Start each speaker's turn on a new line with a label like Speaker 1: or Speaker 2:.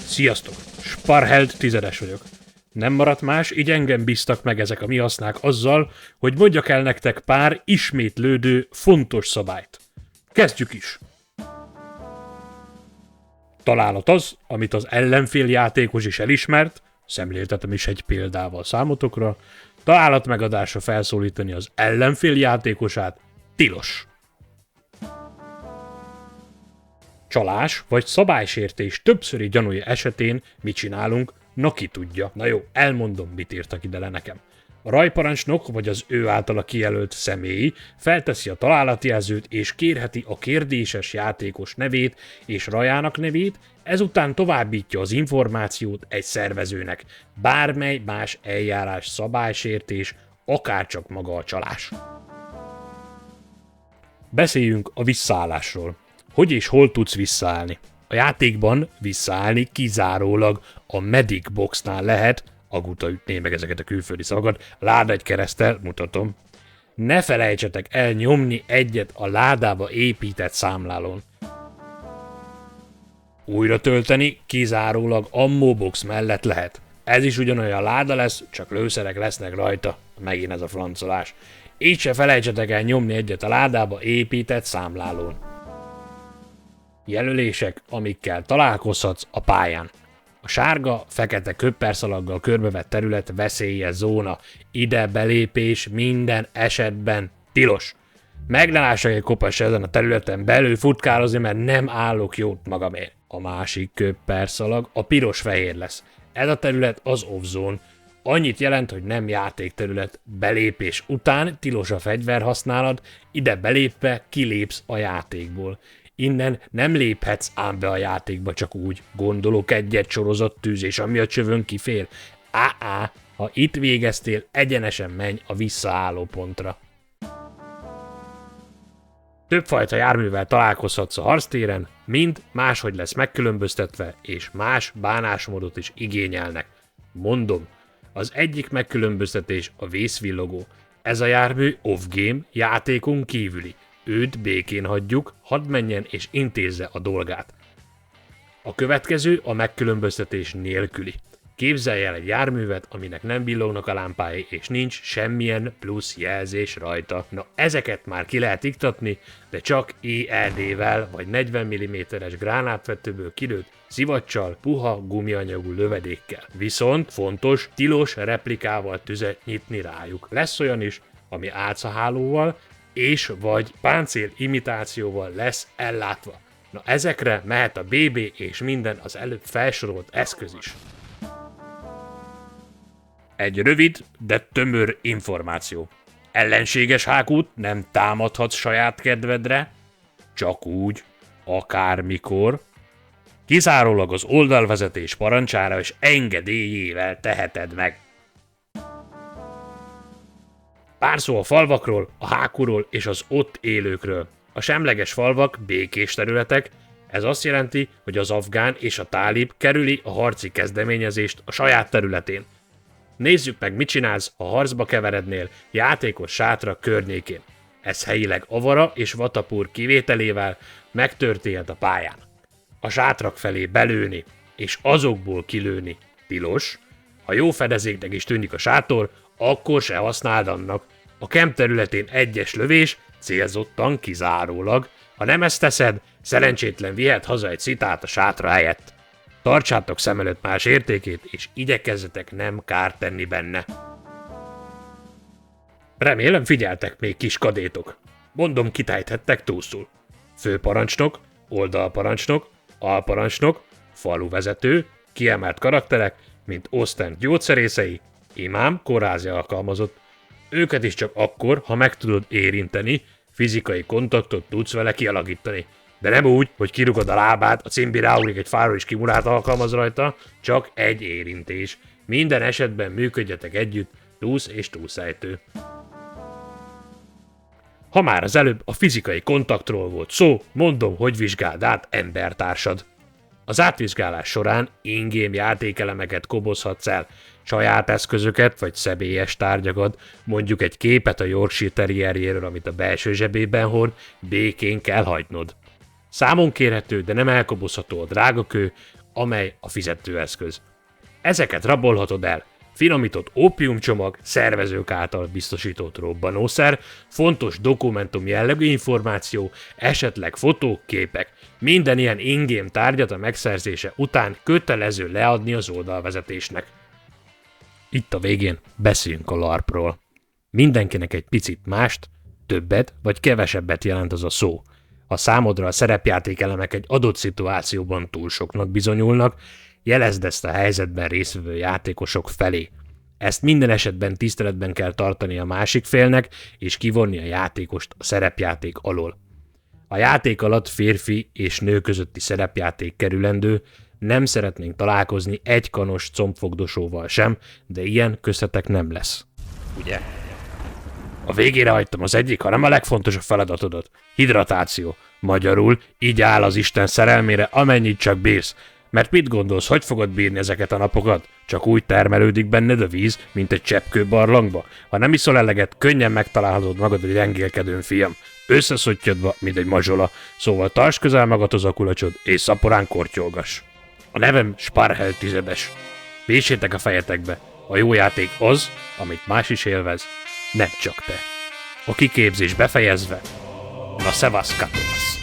Speaker 1: Sziasztok! Sparheld 10-es vagyok. Nem maradt más, így engem bíztak meg ezek a mi hasznák azzal, hogy mondjak el nektek pár ismétlődő, fontos szabályt. Kezdjük is! Találat az, amit az ellenfél játékos is elismert, szemléltetem is egy példával számotokra, találat megadásra felszólítani az ellenfél játékosát tilos. Csalás vagy szabálysértés többszöri gyanúja esetén mit csinálunk, na ki tudja. Na jó, elmondom, mit írtak ide le nekem. A rajparancsnok vagy az ő általa kijelölt személy felteszi a találatjelzőt és kérheti a kérdéses játékos nevét és rajának nevét, ezután továbbítja az információt egy szervezőnek. Bármely más eljárás szabálysértés, akárcsak maga a csalás. Beszéljünk a visszaállásról. Hogy és hol tudsz visszaállni? A játékban visszaállni kizárólag a Medic Boxnál lehet, Aguta ütné meg ezeket a külföldi szavakat, láda egy kereszttel, mutatom. Ne felejtsetek el nyomni egyet a ládába épített számlálón. Újra tölteni kizárólag Ammo Box mellett lehet. Ez is ugyanolyan láda lesz, csak lőszerek lesznek rajta. Megint ez a francolás. Így se felejtsetek el nyomni egyet a ládába épített számlálón. Jelölések, amikkel találkozhatsz a pályán. A sárga, fekete köpperszalaggal körbevett terület veszélyes zóna. Ide belépés minden esetben tilos. Meg ne lássak egy kopas ezen a területen belül futkározni, mert nem állok jót magamért. A másik köpperszalag a piros-fehér lesz. Ez a terület az off-zone. Annyit jelent, hogy nem játékterület. Belépés után tilos a fegyverhasználat, ide belépve kilépsz a játékból. Innen nem léphetsz ám be a játékba csak úgy, gondolok egy-egy sorozattűzés, ami a csövön kifér. Ha itt végeztél, egyenesen menj a visszaálló pontra. Többfajta járművel találkozhatsz a harctéren, mind máshogy lesz megkülönböztetve, és más bánásmódot is igényelnek. Mondom, az egyik megkülönböztetés a vészvillogó. Ez a jármű off-game, játékon kívüli. Őt békén hagyjuk, hadd menjen és intézze a dolgát. A következő a megkülönböztetés nélküli. Képzelj el egy járművet, aminek nem villognak a lámpái, és nincs semmilyen plusz jelzés rajta. Na, ezeket már ki lehet iktatni, de csak ELD-vel vagy 40 mm-es gránátvetőből kilőtt szivacsal, puha gumianyagú lövedékkel. Viszont fontos, tilos replikával tüzet nyitni rájuk. Lesz olyan is, ami álcahálóval és vagy páncél imitációval lesz ellátva. Na, ezekre mehet a BB és minden az előbb felsorolt eszköz is. Egy rövid, de tömör információ. Ellenséges hákút nem támadhatsz saját kedvedre, csak úgy, akármikor. Kizárólag az oldalvezetés parancsára és engedélyével teheted meg. Pár szó a falvakról, a hákúról és az ott élőkről. A semleges falvak békés területek, ez azt jelenti, hogy az afgán és a tálib kerüli a harci kezdeményezést a saját területén. Nézzük meg, mit csinálsz, ha harcba keverednél játékos sátra környékén. Ez helyileg avara és vatapúr kivételével megtörténhet a pályán. A sátrak felé belőni és azokból kilőni tilos. Ha jó fedezéknek is tűnik a sátor, akkor se használd annak. A kemp területén egyes lövés célzottan kizárólag. Ha nem ezt teszed, szerencsétlen vihet haza egy szitát a sátra helyett. Tartsátok szem előtt más értékét, és igyekezzetek nem kárt tenni benne. Remélem figyeltek még kis kadétok. Mondom, kitejthettek túlszul. Főparancsnok, oldalparancsnok, alparancsnok, faluvezető, kiemelt karakterek, mint Osten gyógyszerészei, imám, kórházi alkalmazott. Őket is csak akkor, ha meg tudod érinteni, fizikai kontaktot tudsz vele kialakítani. De nem úgy, hogy kirugod a lábát, a cimbi ráugrik egy fáról is kimurát alkalmaz rajta, csak egy érintés. Minden esetben működjetek együtt, túsz és túlszejtő. Ha már az előbb a fizikai kontaktról volt szó, mondom, hogy vizsgáld át embertársad. Az átvizsgálás során in-game játékelemeket kobozhatsz el, saját eszközöket vagy személyes tárgyakat, mondjuk egy képet a Yorkshire Terrierjéről, amit a belső zsebében hord, békén kell hagynod. Számon kérhető, de nem elkobozható a drágakő, amely a fizetőeszköz. Ezeket rabolhatod el. Finomított ópiumcsomag, szervezők által biztosított robbanószer, fontos dokumentum jellegű információ, esetleg fotók, képek. Minden ilyen in-game tárgyat a megszerzése után kötelező leadni az oldalvezetésnek. Itt a végén beszéljünk a LARP-ról. Mindenkinek egy picit mást, többet vagy kevesebbet jelent az a szó. Ha számodra a szerepjáték elemek egy adott szituációban túl soknak bizonyulnak, jelezd ezt a helyzetben résztvevő játékosok felé. Ezt minden esetben tiszteletben kell tartani a másik félnek, és kivonni a játékost a szerepjáték alól. A játék alatt férfi és nő közötti szerepjáték kerülendő, nem szeretnénk találkozni egy kanos combfogdosóval sem, de ilyen köztetek nem lesz. Ugye? A végére hagytam az egyik, hanem a legfontosabb feladatodat. Hidratáció. Magyarul így áll az Isten szerelmére, amennyit csak bírsz. Mert mit gondolsz, hogy fogod bírni ezeket a napokat? Csak úgy termelődik benned a víz, mint egy cseppkő barlangba? Ha nem iszol eleget, könnyen megtalálhatod magad egy gyengélkedőn, fiam. Összeszottyadva, mint egy mazsola. Szóval tartsd közel magadhoz a kulacsod, és szaporán kortyolgass. A nevem Sparhel tizedes. Vésétek a fejetekbe. A jó játék az, amit más is élvez, nem csak te. A kiképzés befejezve, na szevasz, katonasz!